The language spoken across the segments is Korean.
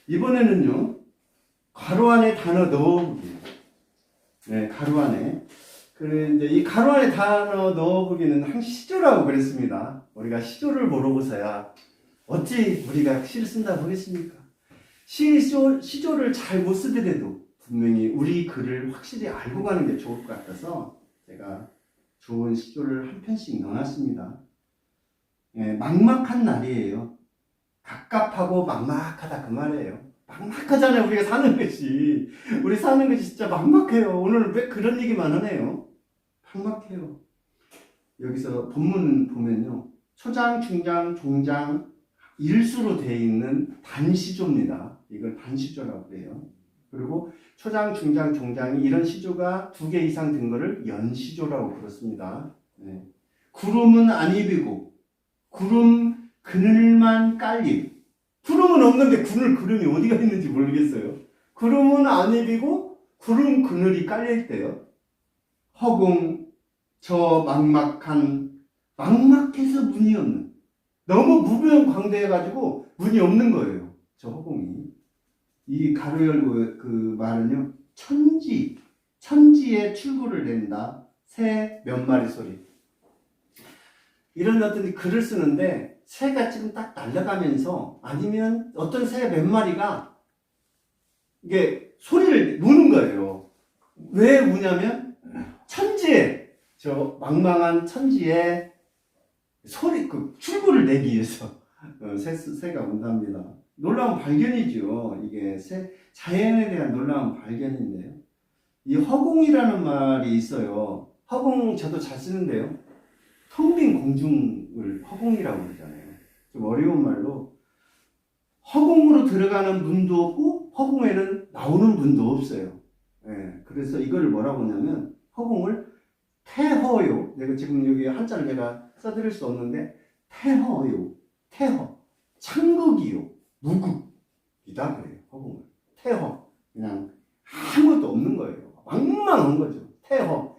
이번에는요, 가로 안에 단어 넣어보기. 네, 가로 안에. 이제 이 가로 안에 단어 넣어보기는 한 시조라고 그랬습니다. 우리가 시조를 모르고서야 어찌 우리가 시를 쓴다고 하겠습니까? 시조를 잘 못 쓰더라도 분명히 우리 글을 확실히 알고 가는 게 좋을 것 같아서 제가 좋은 시조를 한 편씩 넣어놨습니다. 예, 막막한 날이에요. 갑갑하고 막막하다 그 말이에요. 막막하잖아요. 우리가 사는 것이. 우리 사는 것이 진짜 막막해요. 오늘 왜 그런 얘기만 하네요. 막막해요. 여기서 본문 보면요. 초장, 중장, 종장, 일수로 되어 있는 단시조입니다. 이걸 단시조라고 해요. 그리고 초장, 중장, 종장이 이런 시조가 2개 이상 된 거를 연시조라고 부릅니다. 네. 구름은 안 입이고 구름 그늘만 깔림. 구름은 없는데 구름이 어디가 있는지 모르겠어요. 구름은 안 입이고 구름 그늘이 깔려있대요. 허공 저 막막해서 문이 없는, 너무 무병광대해가지고 문이 없는 거예요. 저 허공이. 이 가로 열고 그 말은요, 천지에 출구를 낸다. 새 몇 마리 소리. 이런 어떤 글을 쓰는데 새가 지금 딱 날아가면서, 아니면 어떤 새 몇 마리가 이게 소리를 우는 거예요. 왜 우냐면 천지에, 저 망망한 천지에 소리, 그 출구를 내기 위해서 새가 온답니다. 놀라운 발견이죠. 이게 자연에 대한 놀라운 발견인데요. 이 허공이라는 말이 있어요. 허공 저도 잘 쓰는데요. 텅 빈 공중을 허공이라고 그러잖아요. 좀 어려운 말로, 허공으로 들어가는 문도 없고 허공에는 나오는 문도 없어요. 예, 그래서 이거를 뭐라고 하냐면, 허공을 태허요. 내가 지금 여기 한자를 내가 써드릴 수 없는데, 태허요. 창극이요. 무극이다 그래요. 허공을. 태허. 그냥 아무것도 없는 거예요. 망망한 거죠. 태허.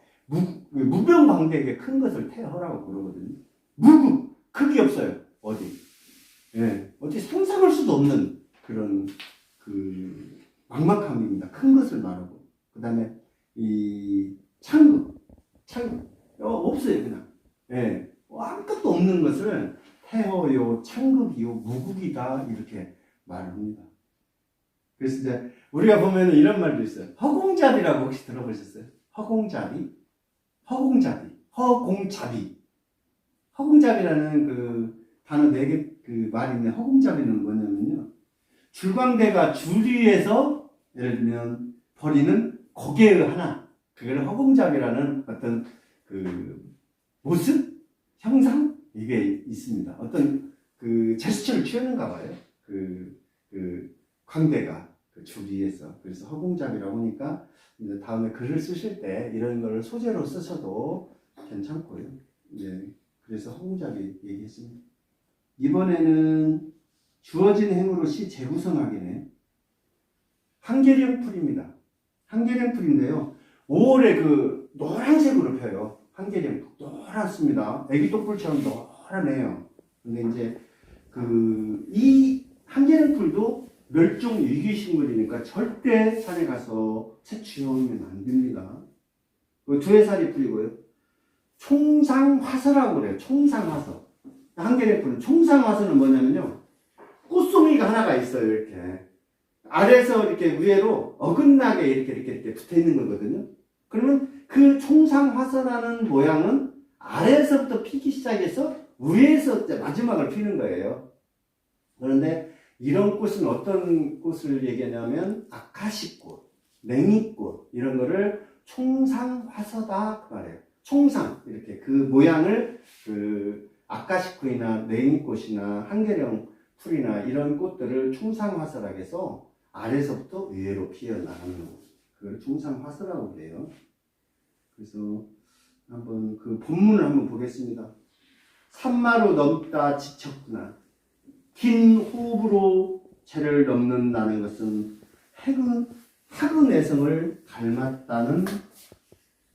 무병광대하게 큰 것을 태허라고 부르거든요. 무극. 극이 없어요. 어디. 예. 어디 상상할 수도 없는 그런 막막함입니다. 큰 것을 말하고. 그 다음에 이 창극. 없어요, 그냥. 예. 아무것도 없는 것을 태허요, 창극이요, 무극이다, 이렇게 말을 합니다. 그래서 이제 우리가 보면 이런 말도 있어요. 허공잡이라고 혹시 들어보셨어요? 허공잡이. 허공잡이라는 그 단어 4개 그 말이 있는데, 허공잡이는 뭐냐면요, 줄광대가 줄 위에서 예를 들면 버리는 고개의 하나, 그걸 허공잡이라는 어떤 그 모습, 형상, 이게 있습니다. 어떤 그 제스처를 취하는가 봐요. 그 광대가 그 줄 위에서. 그래서 허공잡이라고 하니까 이제 다음에 글을 쓰실 때 이런 걸 소재로 쓰셔도 괜찮고요. 예, 그래서 허공잡이 얘기했습니다. 이번에는 주어진 행으로 시 재구성하기네. 한계령 풀입니다. 한계령 풀인데요. 5월에 그 노란색으로 펴요. 한계령 풀. 노랗습니다. 애기 똥풀처럼 노란해요. 근데 이제 이 한계령 풀도 멸종 위기 식물이니까 절대 산에 가서 채취해오면 안 됩니다. 그 두해살이 풀이고요. 총상화서라고 그래요. 총상화서. 한계령 풀은 총상화서는 뭐냐면요, 꽃송이가 하나가 있어요. 이렇게 아래에서 이렇게 위로 어긋나게 이렇게 붙어 있는 거거든요. 그러면 그 총상화서라는 모양은 아래에서부터 피기 시작해서 위에서 마지막을 피는 거예요. 그런데 이런 꽃은 어떤 꽃을 얘기하냐면, 아카시꽃, 냉이꽃, 이런 거를 총상화서다 그 말이에요. 총상, 이렇게 그 모양을 아카시꽃이나 냉이꽃이나 한계령 풀이나 이런 꽃들을 총상화서라고 해서 아래서부터 위로 피어나가는 거, 그걸 총상화서라고 그래요. 그래서 한번 그 본문을 한번 보겠습니다. 산마로 넘다 지쳤구나. 긴 호흡으로 채를 넘는다는 것은 학의 내성을 닮았다는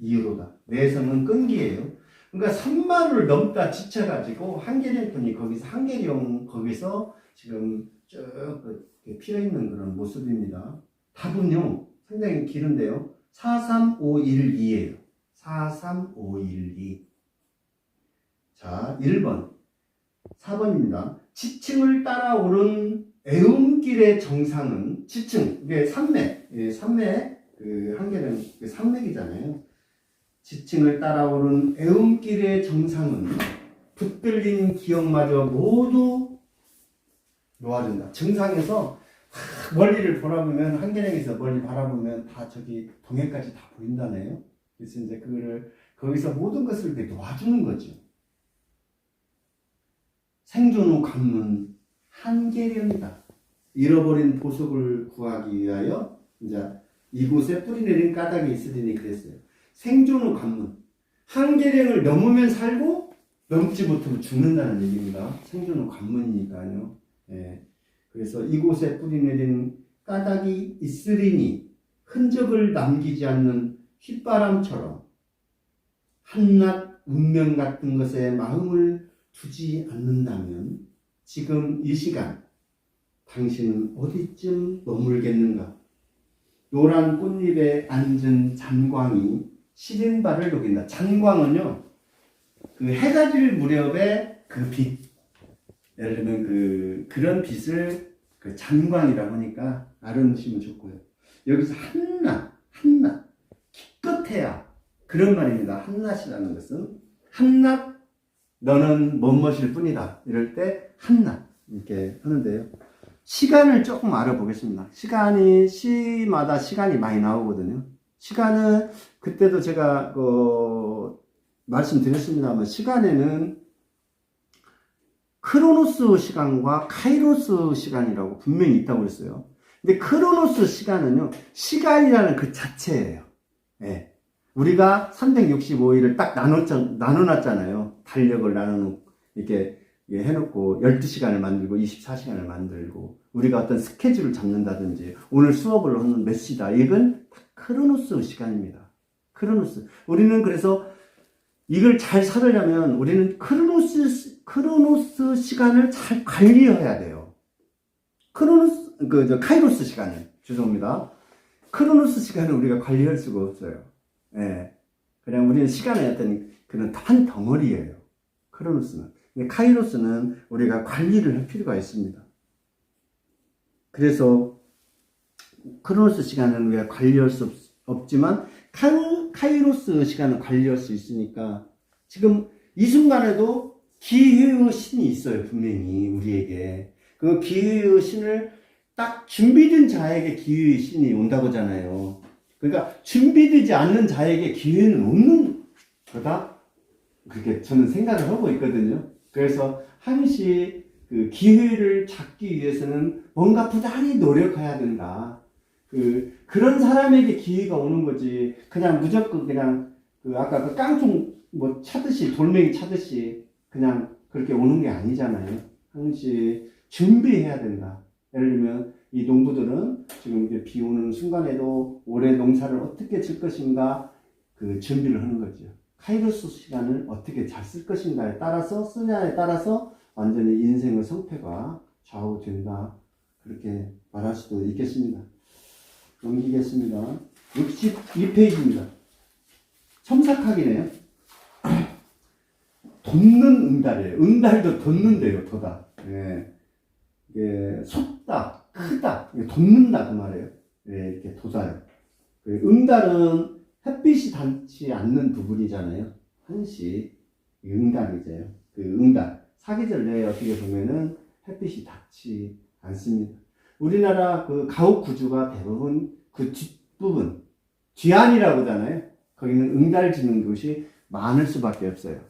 이유로다. 내성은 끈기예요. 그러니까 산마를 넘다 지쳐가지고 한계령 분이 거기서 지금 쭉 피어 있는 그런 모습입니다. 답은요, 상당히 길은데요. 43512예요. 43512. 자, 1번. 4번입니다. 지층을 따라오른 애움길의 정상은, 지층, 이게 산맥, 산맥, 한계는 산맥이잖아요. 지층을 따라오른 애움길의 정상은 붙들린 기억마저 모두 놓아준다. 정상에서 멀리를 바라보면, 한계령에서 멀리 바라보면 다 저기 동해까지 다 보인다네요. 그래서 이제 그거를 거기서 모든 것을 이렇게 놓아주는 거죠. 생존 후 관문 한계령이다. 잃어버린 보석을 구하기 위하여 이제 이곳에 뿌리내린 까닭이 있으리니 그랬어요. 생존 후 관문. 한계령을 넘으면 살고 넘지 못하면 죽는다는 얘기입니다. 생존 후 관문이니까요. 예. 그래서 이곳에 뿌리내린 까닭이 있으리니 흔적을 남기지 않는 휘바람처럼 한낱 운명 같은 것에 마음을 두지 않는다면 지금 이 시간 당신은 어디쯤 머물겠는가? 노란 꽃잎에 앉은 잔광이 시린 발을 녹인다. 잔광은요, 그 해가 질 무렵에 그 빛, 예를 들면 그런 빛을 그 잔광이라고 하니까 알아놓으시면 좋고요. 여기서 한낱, 기껏해야 그런 말입니다. 한낱이라는 것은 한낱 너는 멋멋일 뿐이다. 이럴 때 한낱 이렇게 하는데요. 시간을 조금 알아보겠습니다. 시마다 시간이 많이 나오거든요. 시간은 그때도 제가 말씀드렸습니다만 시간에는 크로노스 시간과 카이로스 시간이라고 분명히 있다고 그랬어요. 근데 크로노스 시간은요, 시간이라는 그 자체예요. 예. 우리가 365일을 딱 나눠놨잖아요. 달력을 나눠놓고, 이렇게 해놓고, 12시간을 만들고, 24시간을 만들고, 우리가 어떤 스케줄을 잡는다든지, 오늘 수업을 하는 몇 시다. 이건 크로노스 시간입니다. 크로노스. 우리는 그래서 이걸 잘 살으려면 우리는 크로노스 시간을 잘 관리해야 돼요. 카이로스 시간을, 죄송합니다. 크로노스 시간을 우리가 관리할 수가 없어요. 예. 그냥 우리는 시간의 어떤 그런 한 덩어리예요. 크로노스는. 근데 카이로스는 우리가 관리를 할 필요가 있습니다. 그래서 크로노스 시간은 우리가 관리할 수 없지만 카이로스 시간은 관리할 수 있으니까 지금 이 순간에도 기회의 신이 있어요. 분명히 우리에게. 그 기회의 신을 딱 준비된 자에게 기회의 신이 온다고 하잖아요. 그러니까 준비되지 않는 자에게 기회는 없는 거다. 그렇게 저는 생각을 하고 있거든요. 그래서 항시 그 기회를 잡기 위해서는 뭔가 부단히 노력해야 된다. 그런 사람에게 기회가 오는 거지. 그냥 무조건 그냥 아까 그 깡총 차듯이, 돌멩이 차듯이 그냥 그렇게 오는 게 아니잖아요. 항시 준비해야 된다. 예를 들면 이 농부들은 지금 이제 비 오는 순간에도 올해 농사를 어떻게 질 것인가 그 준비를 하는 거죠. 카이로스 시간을 어떻게 잘 쓸 것인가에 따라서, 쓰냐에 따라서 완전히 인생의 성패가 좌우된다. 그렇게 말할 수도 있겠습니다. 넘기겠습니다. 62페이지입니다. 첨삭하기네요. 돋는 응달이에요. 응달도 돋는데요, 돋아. 예, 솟다, 크다, 돋는다 그 말이에요. 예, 이렇게 돋아요. 응달은 햇빛이 닿지 않는 부분이잖아요. 한시 응달이죠. 응달 사계절 내에 어떻게 보면은 햇빛이 닿지 않습니다. 우리나라 가옥 구조가 대부분 그 뒷부분 뒤안이라고 하잖아요. 거기는 응달 짓는 곳이 많을 수밖에 없어요.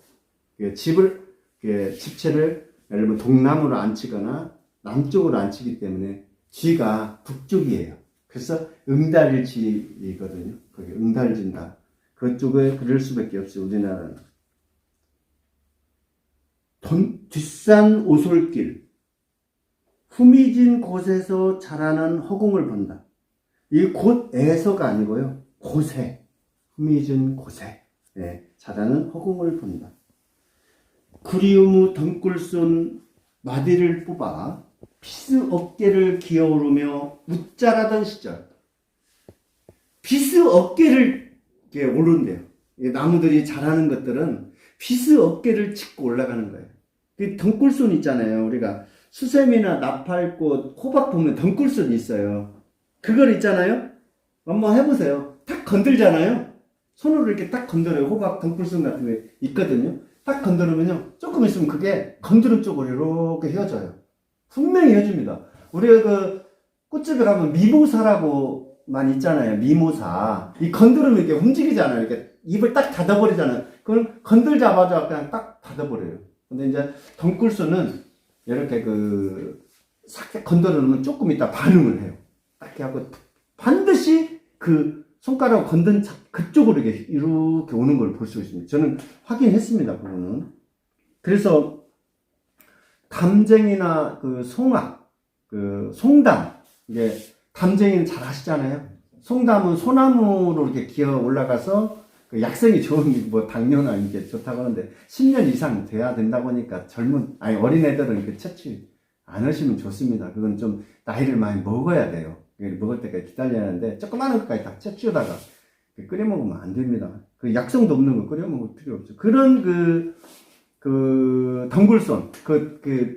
집채를 예를 들면 동남으로 안 치거나 남쪽으로 안 치기 때문에 뒤가 북쪽이에요. 그래서 응달지이거든요. 거기 응달진다. 그쪽에 그럴 수밖에 없어요. 우리나라는. 뒷산 오솔길. 후미진 곳에서 자라는 허공을 본다. 이 곳에서가 아니고요. 곳에. 후미진 곳에. 네, 자라는 허공을 본다. 구리우무 덩굴 쏜 마디를 뽑아 비스 어깨를 기어오르며 웃자라던 시절. 비스 어깨를 오른대요. 나무들이 자라는 것들은 비스 어깨를 짚고 올라가는 거예요. 그 덩굴순 있잖아요. 우리가 수세미나 나팔꽃, 호박 보면 덩굴순 있어요. 그걸 있잖아요. 한번 해보세요. 딱 건들잖아요. 손으로 이렇게 딱 건드려요. 호박 덩굴순 같은 게 있거든요. 딱 건드리면요. 조금 있으면 그게 건드린 쪽으로 이렇게 휘어져요. 분명히 휘어집니다. 우리가 그 꽃집에 가면 미모사라고 많이 있잖아요. 미모사. 이 건드리면 이렇게 움직이잖아요. 이렇게 입을 딱 닫아버리잖아요. 그걸 건들자마자 그냥 딱 닫아버려요. 근데 이제 덩굴순은 이렇게 싹 건드리면 조금 있다 반응을 해요. 딱 하고 반드시 그 손가락 건든 그쪽으로 이렇게 오는 걸 볼 수 있습니다. 저는 확인했습니다. 그거는. 그래서 담쟁이나 송악, 송담, 이게 담쟁이는 잘 아시잖아요. 송담은 소나무로 이렇게 기어 올라가서 약성이 좋은 당뇨나 이게 좋다고 하는데 10년 이상 돼야 된다고 하니까 어린애들은 채취 안 하시면 좋습니다. 그건 좀 나이를 많이 먹어야 돼요. 먹을 때까지 기다려야 하는데 조그마한 것까지 다 채취하다가 끓여 먹으면 안 됩니다. 약성도 없는 거 끓여 먹을 필요 없죠. 그런 덩굴손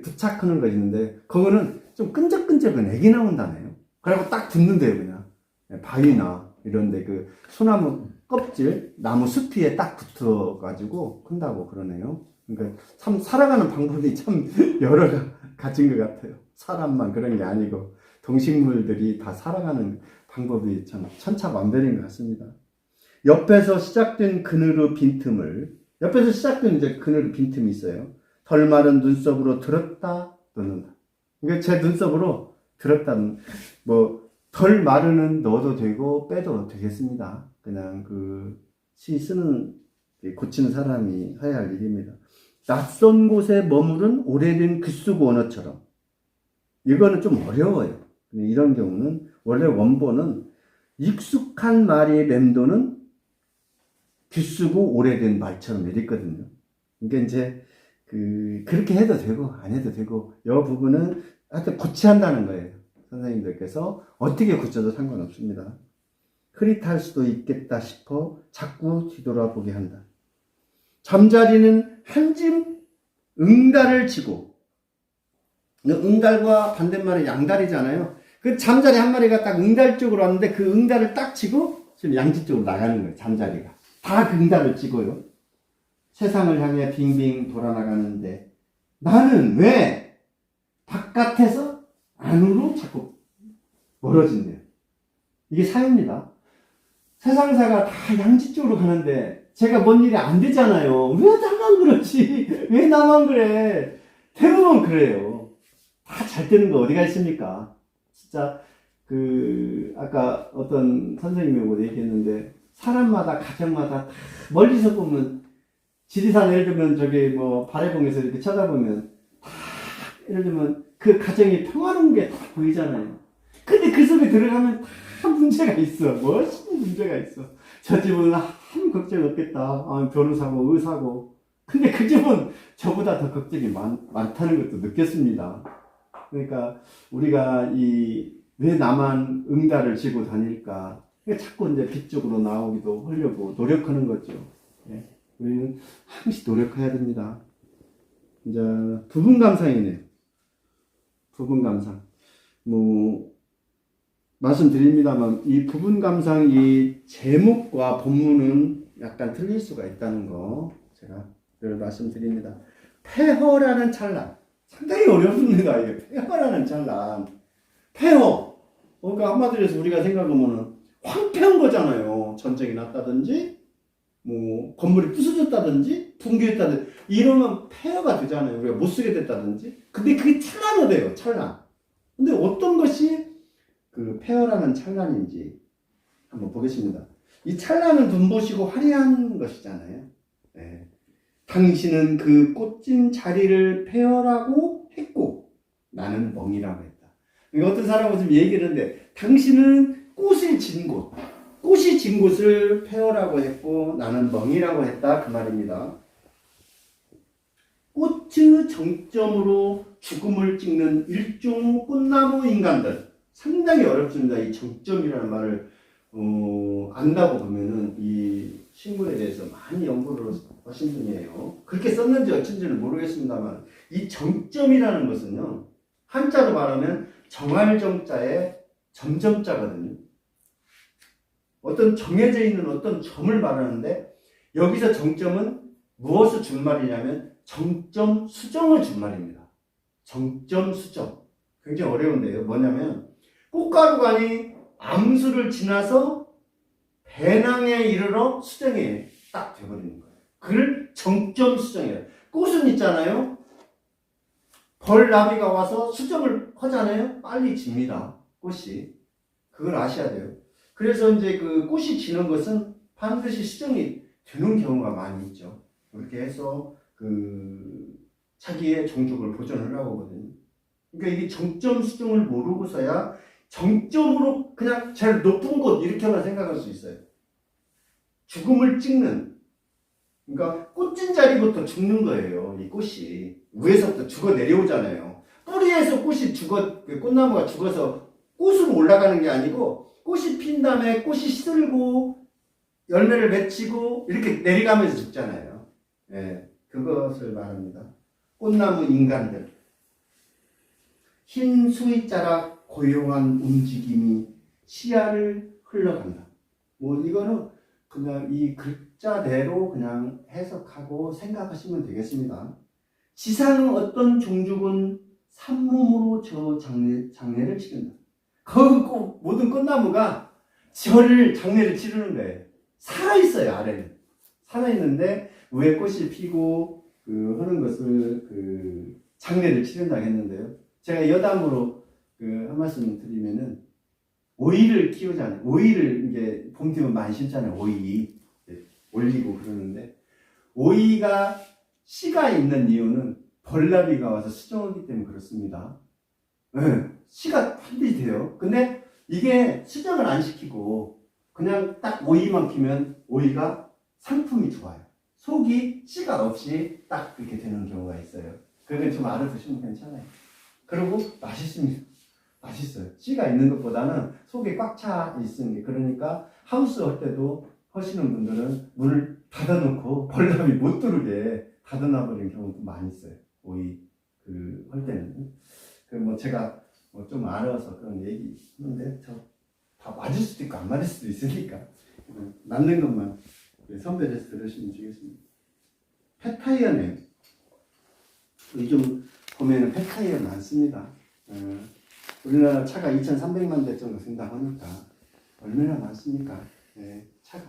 부착하는 거 있는데 그거는 좀 끈적끈적한 액이 나온다네요. 그리고 딱 붙는데요. 그냥 바위나 이런데 소나무 껍질, 나무 숲이에 딱 붙어가지고 큰다고 그러네요. 그러니까 참 살아가는 방법이 참 여러 가지인 것 같아요. 사람만 그런 게 아니고 동식물들이 다 살아가는 방법이 참 천차만별인 것 같습니다. 옆에서 시작된 그늘의 빈틈을 옆에서 시작된 이제 그늘의 빈틈이 있어요. 덜 마른 눈썹으로 들었다 넣는다. 그러니까 제 눈썹으로 들었다는 덜 마르는 넣어도 되고 빼도 되겠습니다. 그냥 시 쓰는 고치는 사람이 해야 할 일입니다. 낯선 곳에 머무른 오래된 글쓰고 언어처럼. 이거는 좀 어려워요. 이런 경우는 원래 원본은 익숙한 말이 맴도는 귀쓰고 오래된 말처럼 이렇게 있거든요. 그러니까 이제 그렇게 해도 되고 안 해도 되고 이 부분은 하여튼 고치한다는 거예요. 선생님들께서 어떻게 고쳐도 상관없습니다. 흐릿할 수도 있겠다 싶어 자꾸 뒤돌아보게 한다. 잠자리는 한짐 응달을 치고, 응달과 반대말은 양달이잖아요. 그 잠자리 한 마리가 딱 응달 쪽으로 왔는데 그 응달을 딱 치고 지금 양지 쪽으로 나가는 거예요. 잠자리가 다 그 응달을 치고요. 세상을 향해 빙빙 돌아나가는데 나는 왜 바깥에서 안으로 자꾸 멀어진대요. 이게 사유입니다. 세상사가 다 양지 쪽으로 가는데 제가 뭔 일이 안 되잖아요. 왜 나만 그렇지? 왜 나만 그래? 대부분 그래요. 다 잘 되는 거 어디가 있습니까? 진짜 아까 어떤 선생님이 얘기했는데 사람마다 가정마다 다 멀리서 보면 지리산 예를 들면 바래봉에서 이렇게 쳐다보면 다 예를 들면 그 가정이 평화로운 게 다 보이잖아요. 근데 그 속에 들어가면 다 문제가 있어. 멋있는 문제가 있어. 저 집은 아무 걱정 없겠다. 변호사고 의사고. 근데 그 집은 저보다 더 걱정이 많다는 것도 느꼈습니다. 그러니까 우리가 왜 나만 응달을 지고 다닐까? 자꾸 이제 빛 쪽으로 나오기도 하려고 노력하는 거죠. 예. 우리는 항시 노력해야 됩니다. 이제 부분감상이네요. 부분감상. 말씀드립니다만 이 부분감상 이 제목과 본문은 약간 틀릴 수가 있다는 거 제가 늘 말씀드립니다. 폐허라는 찬란. 상당히 어렵습니다. 이게 폐허라는 찬란. 폐허. 그러니까 한마디로 해서 우리가 생각하면은 황폐한 거잖아요. 전쟁이 났다든지, 건물이 부서졌다든지, 붕괴했다든지, 이러면 폐허가 되잖아요. 우리가 못 쓰게 됐다든지. 근데 그게 찬란하대요. 찬란. 근데 어떤 것이 폐허라는 찬란인지 한번 보겠습니다. 이 찬란은 눈부시고 화려한 것이잖아요. 네. 당신은 그 꽃진 자리를 폐허라고 했고 나는 멍이라고 했다. 그러니까 어떤 사람은 지금 얘기를 하는데 당신은 꽃이 진 곳을 폐허라고 했고 나는 멍이라고 했다 그 말입니다. 꽃 꽃의 정점으로 죽음을 찍는 일종 꽃나무 인간들. 상당히 어렵습니다. 이 정점이라는 말을 안다고 보면은 이 식물에 대해서 많이 연구를 하신 분이에요. 그렇게 썼는지 어쩐지는 모르겠습니다만 이 정점이라는 것은요. 한자로 말하면 정할 정자에 점점자거든요. 어떤 정해져 있는 어떤 점을 말하는데 여기서 정점은 무엇을 준 말이냐면 정점 수정을 준 말입니다. 정점 수정. 굉장히 어려운데요. 뭐냐면 꽃가루관이 암수를 지나서 배낭에 이르러 수정에 딱 돼버리는 거예요. 그걸 정점 수정이에요. 꽃은 있잖아요. 벌나비가 와서 수정을 하잖아요. 빨리 집니다. 꽃이. 그걸 아셔야 돼요. 그래서 이제 그 꽃이 지는 것은 반드시 수정이 되는 경우가 많이 있죠. 그렇게 해서 자기의 종족을 보존하려고 하거든요. 그러니까 이게 정점 수정을 모르고서야 정점으로 그냥 제일 높은 곳 이렇게만 생각할 수 있어요. 죽음을 찍는. 그러니까 꽃진 자리부터 죽는 거예요. 이 꽃이 위에서부터 죽어 내려오잖아요. 뿌리에서 꽃이 꽃나무가 죽어서 꽃으로 올라가는 게 아니고 꽃이 핀 다음에 꽃이 시들고 열매를 맺히고 이렇게 내려가면서 죽잖아요. 예, 그것을 말합니다. 꽃나무 인간들. 흰 수의자락 고요한 움직임이 시야를 흘러간다. 뭐 이거는 그냥 이 글자대로 그냥 해석하고 생각하시면 되겠습니다. 지상의 어떤 종족은 산몸으로 저 장례를 치른다. 그 모든 꽃나무가 장례를 치르는 거예요. 살아있어요, 아래는. 살아있는데 위에 꽃이 피고 하는 것을 장례를 치른다고 했는데요. 제가 여담으로 한 말씀 드리면은 오이를 키우잖아요. 오이를 이제 봄 되면 많이 심잖아요. 오이 올리고 그러는데 오이가 씨가 있는 이유는 벌나비가 와서 수정하기 때문에 그렇습니다. 네, 씨가 반드시 돼요. 근데 이게 수정을 안 시키고 그냥 딱 오이만 키면 오이가 상품이 좋아요. 속이 씨가 없이 딱 그렇게 되는 경우가 있어요. 그건 좀 알아두시면 괜찮아요. 그리고 맛있습니다. 맛있어요. 씨가 있는 것보다는 속에 꽉 차 있는 게. 그러니까 하우스 할 때도 하시는 분들은 문을 닫아놓고 벌나비 못 들어오게 닫아놔버리는 경우도 많이 있어요. 오이 할 때는. 뭐 제가 좀 알아서 그런 얘기 하는데 다 맞을 수도 있고 안 맞을 수도 있으니까 맞는 것만 선별해서 들으시면 되겠습니다. 펫타이어네요. 요즘 보면은 펫타이어 많습니다. 우리나라 차가 2,300만 대 정도 생각하니까 얼마나 많습니까? 차가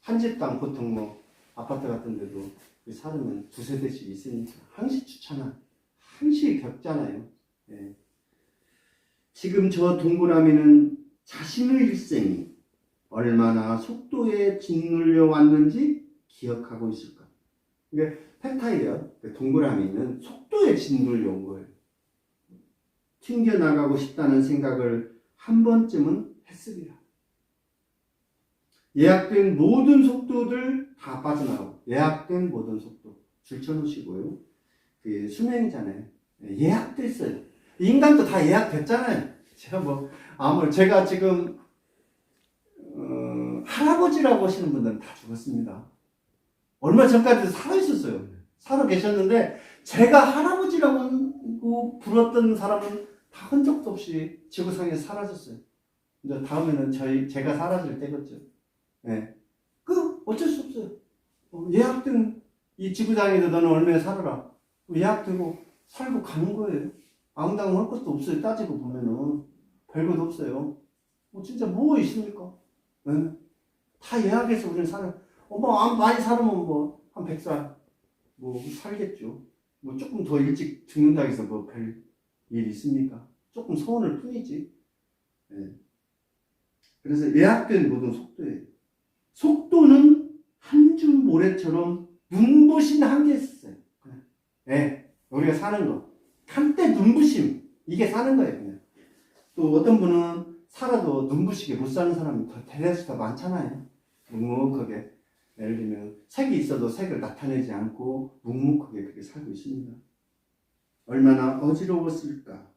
한 집당 보통 뭐 아파트 같은 데도 살으면 두세 대씩 있으니까 항시 주차나 항시 겪잖아요. 지금 저 동그라미는 자신의 일생이 얼마나 속도에 짓눌려 왔는지 기억하고 있을까? 그러니까 펜타이어 동그라미는 속도에 짓눌려 온 거예요. 튕겨나가고 싶다는 생각을 한 번쯤은 했으리라. 예약된 모든 속도들 다 빠져나가고, 예약된 모든 속도 줄쳐놓으시고요. 수명이잖아요. 예약됐어요. 인간도 다 예약됐잖아요. 제가 지금 할아버지라고 하시는 분들은 다 죽었습니다. 얼마 전까지도 살아있었어요. 살아 계셨는데 제가 할아버지라고 불렀던 사람은 다 흔적도 없이 지구상에 사라졌어요. 이제 다음에는 제가 사라질 때겠죠. 어쩔 수 없어요. 예약된 이 지구상에서 너는 얼마나 살아라. 예약되고 살고 가는 거예요. 앙당할 것도 없어요. 따지고 보면은 별것 없어요. 진짜 뭐 있습니까? 다 예약해서 우리는 많이 살으면 한 100살 살겠죠. 조금 더 일찍 죽는다고 해서 별 일 있습니까? 조금 소원을 뿐이지. 그래서 예약된 모든 속도예요. 속도는 한 줌 모래처럼 눈부신 한계에 있었어요. 우리가 사는 거. 한때 눈부심. 이게 사는 거예요, 그냥. 또 어떤 분은 살아도 눈부시게 못 사는 사람이 대다수 더 많잖아요. 묵묵하게. 예를 들면 색이 있어도 색을 나타내지 않고 묵묵하게 그렇게 살고 있습니다. 얼마나 어지러웠을까.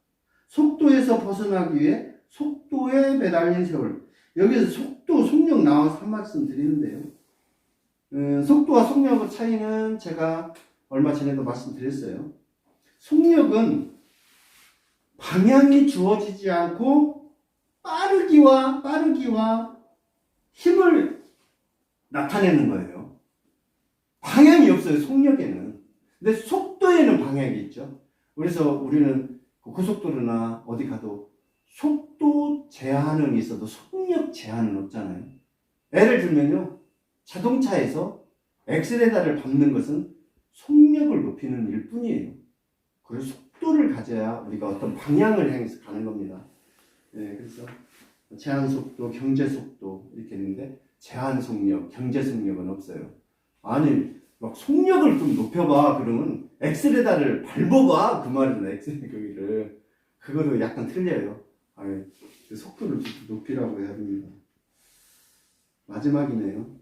속도에서 벗어나기 위해 속도에 매달린 세월. 여기서 속도, 속력 나와서 한 말씀 드리는데요. 속도와 속력의 차이는 제가 얼마 전에도 말씀드렸어요. 속력은 방향이 주어지지 않고 빠르기와 힘을 나타내는 거예요. 방향이 없어요, 속력에는. 근데 속도에는 방향이 있죠. 그래서 우리는 고속도로나 어디 가도 속도 제한은 있어도 속력 제한은 없잖아요. 예를 들면요, 자동차에서 엑셀레터를 밟는 것은 속력을 높이는 일 뿐이에요. 그래서 속도를 가져야 우리가 어떤 방향을 향해서 가는 겁니다. 네, 그래서 제한 속도, 경제 속도 이렇게 있는데 제한 속력, 경제 속력은 없어요. 아니, 막 속력을 좀 높여봐 그러면 엑셀레터를 밟아봐 그 말이나 엑셀레터를 그거도 약간 틀려요. 아니, 그 속도를 좀 높이라고 해야 됩니다. 마지막이네요.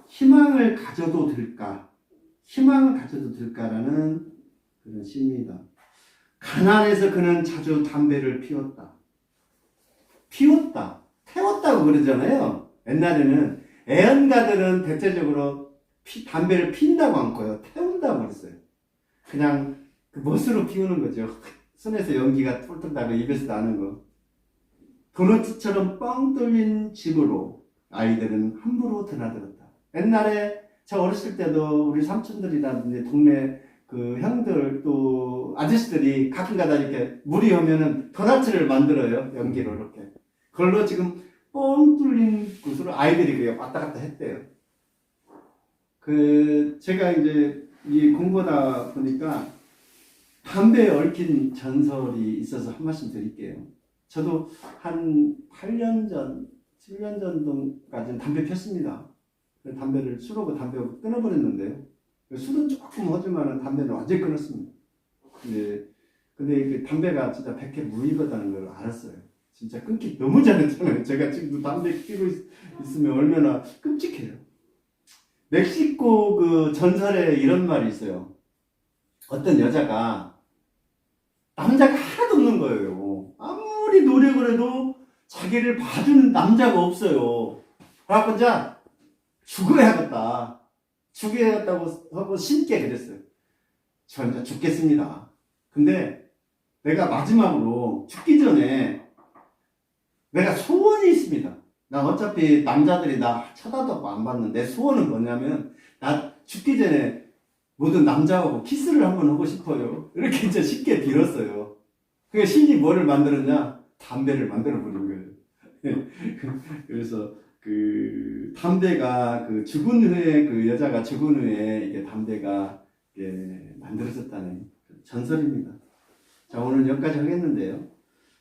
희망을 가져도 될까? 희망을 가져도 될까라는 그런 시입니다. 가난해서 그는 자주 담배를 피웠다. 태웠다고 그러잖아요. 옛날에는 애연가들은 대체적으로 담배를 핀다고 않고요. 태운다고 그랬어요. 그냥 그 멋으로 피우는 거죠. 손에서 연기가 툴툴 나고 입에서 나는 거. 도넛처럼 뻥 뚫린 집으로 아이들은 함부로 드나들었다. 옛날에 저 어렸을 때도 우리 삼촌들이라든지 동네 그 형들 또 아저씨들이 가끔가다 이렇게 물이 오면은 도넛을 만들어요. 연기로 이렇게. 그걸로 지금 뻥 뚫린 곳으로 아이들이 그게 왔다 갔다 했대요. 제가 이제 이 공부하다 보니까 담배에 얽힌 전설이 있어서 한 말씀 드릴게요. 저도 한 8년 전, 7년 전까지는 담배 폈습니다. 담배를 술하고 담배하고 끊어버렸는데요. 술은 조금 하지만 담배는 완전히 끊었습니다. 근데 그 담배가 진짜 백해 무익하다는 걸 알았어요. 진짜 끊기 너무 잘했잖아요. 제가 지금도 담배 피고 있으면 얼마나 끔찍해요. 멕시코 그 전설에 이런 말이 있어요. 어떤 여자가 남자가 하나도 없는 거예요. 아무리 노력을 해도 자기를 봐주는 남자가 없어요. 그래갖고 자 죽어야겠다고 하고 신께 그랬어요. 저 이제 죽겠습니다. 근데 내가 마지막으로 죽기 전에 내가 소원이 있습니다. 나 어차피 남자들이 나 쳐다도 안 받는 내 소원은 뭐냐면 나 죽기 전에 모든 남자하고 키스를 한번 하고 싶어요. 이렇게 이제 쉽게 빌었어요. 그러니까 신이 뭐를 만들었냐? 담배를 만들어 버린 거예요. 그래서 그 담배가 그 죽은 후에 그 여자가 죽은 후에 이게 담배가 이게 만들어졌다는 전설입니다. 자, 오늘 여기까지 하겠는데요.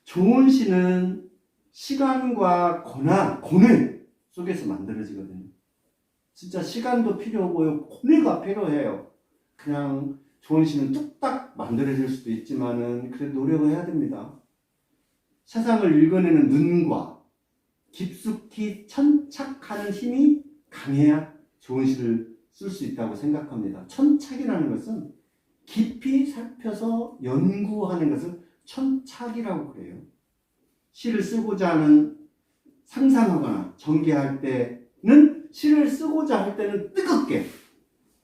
좋은 시는 시간과 고뇌 속에서 만들어지거든요. 진짜 시간도 필요하고요, 고뇌가 필요해요. 그냥 좋은 시는 뚝딱 만들어질 수도 있지만은 그래도 노력을 해야 됩니다. 세상을 읽어내는 눈과 깊숙이 천착하는 힘이 강해야 좋은 시를 쓸 수 있다고 생각합니다. 천착이라는 것은 깊이 살펴서 연구하는 것을 천착이라고 그래요. 시를 쓰고자 하는 상상하거나 전개할 때는 시를 쓰고자 할 때는 뜨겁게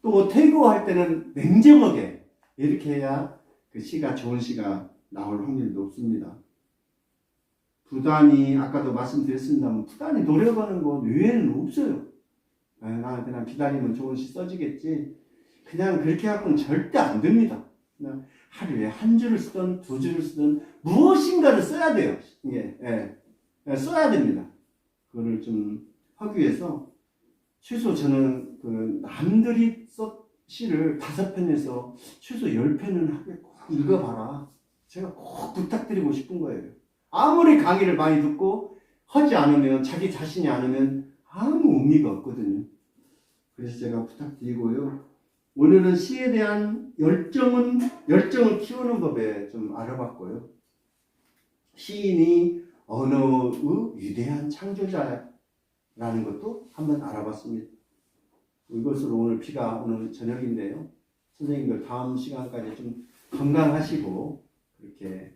또 태고할 때는 냉정하게 이렇게 해야 그 시가 좋은 시가 나올 확률이 높습니다. 부단히 아까도 말씀드렸습니다만 부단히 노력하는 것 외에는 없어요. 나 그냥 기다리면 좋은 시 써지겠지. 그냥 그렇게 하고는 절대 안 됩니다. 그냥 하루에 한 줄을 쓰든 두 줄을 쓰든 무엇인가를 써야 돼요. 써야 됩니다. 그거를 좀 하기 위해서 최소 저는 그 남들이 썼 시를 5편에서 최소 10편은 하루에 꼭 읽어봐라. 제가 꼭 부탁드리고 싶은 거예요. 아무리 강의를 많이 듣고 하지 않으면 자기 자신이 안 하면 아무 의미가 없거든요. 그래서 제가 부탁드리고요. 오늘은 시에 대한 열정을 키우는 법에 좀 알아봤고요. 시인이 언어의 위대한 창조자라는 것도 한번 알아봤습니다. 이것으로 오늘 오늘 저녁인데요. 선생님들 다음 시간까지 좀 건강하시고 그렇게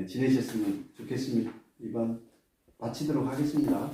지내셨으면 좋겠습니다. 이번 마치도록 하겠습니다.